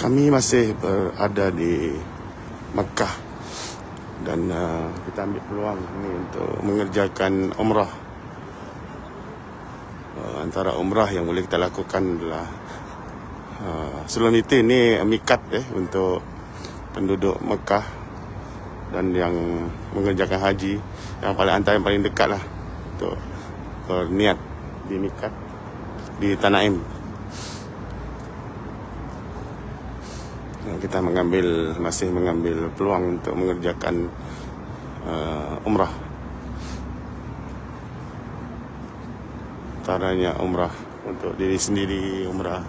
Kami masih berada di Mekah dan kita ambil peluang ini untuk mengerjakan umrah. Antara umrah yang boleh kita lakukan adalah sebelum itu ini mikat untuk penduduk Mekah dan yang mengerjakan haji, yang antara yang paling dekat lah untuk berniat di mikat di Tanaim. Kita masih mengambil peluang untuk mengerjakan umrah. Antaranya umrah untuk diri sendiri, umrah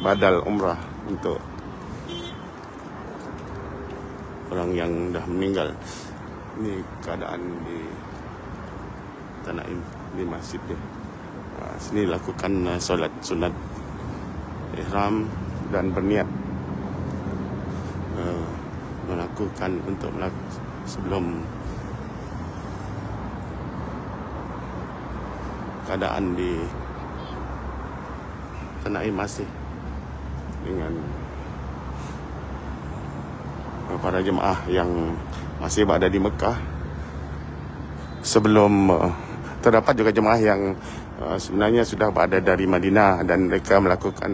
badal umrah untuk orang yang dah meninggal. Ini keadaan di Tanaim, di masjid dia. Sini lakukan solat sunat ihram dan berniat melakukan sebelum keadaan di Tanaim masih dengan para jemaah yang masih berada di Mekah. Sebelum terdapat juga jemaah yang sebenarnya sudah berada dari Madinah dan mereka melakukan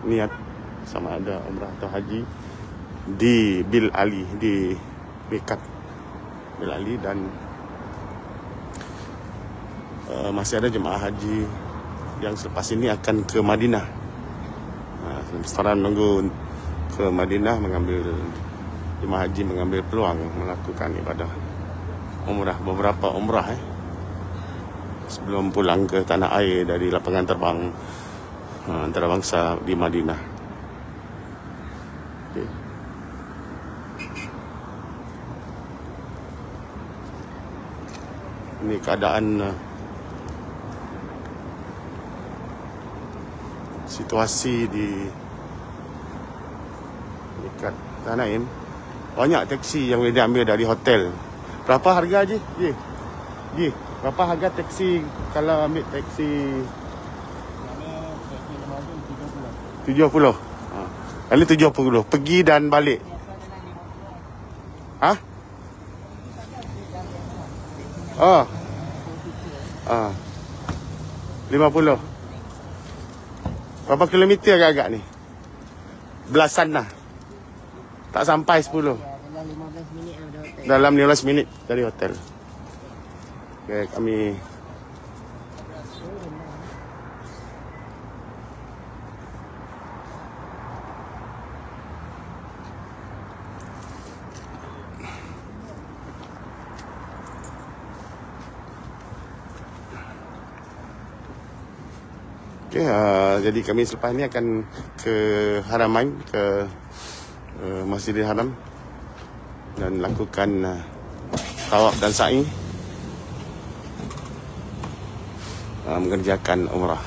niat sama ada umrah atau haji di Bil Ali, di Mikat Bil Ali, dan masih ada jemaah haji yang selepas ini akan ke Madinah. Sekarang menunggu ke Madinah, jemaah haji mengambil peluang melakukan ibadah umrah, beberapa umrah sebelum pulang ke tanah air dari lapangan terbang antarabangsa di Madinah. Okay. Ini keadaan situasi di dekat Tanaim. Banyak taksi yang boleh diambil dari hotel. Berapa harga Ji? Ji, berapa harga taksi kalau ambil taksi? 70. Kali 70 pergi dan balik. Hah? Oh. 50. Berapa kilometer agak-agak ni? Belasan lah. Tak sampai 10. Dalam 15 minit dari hotel. Okay, kami jadi kami selepas ni akan ke Haramain, ke Masjidil Haram dan lakukan tawaf dan sa'i, mengerjakan umrah.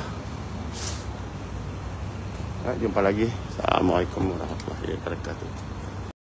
Jumpa lagi. Assalamualaikum warahmatullahi wabarakatuh.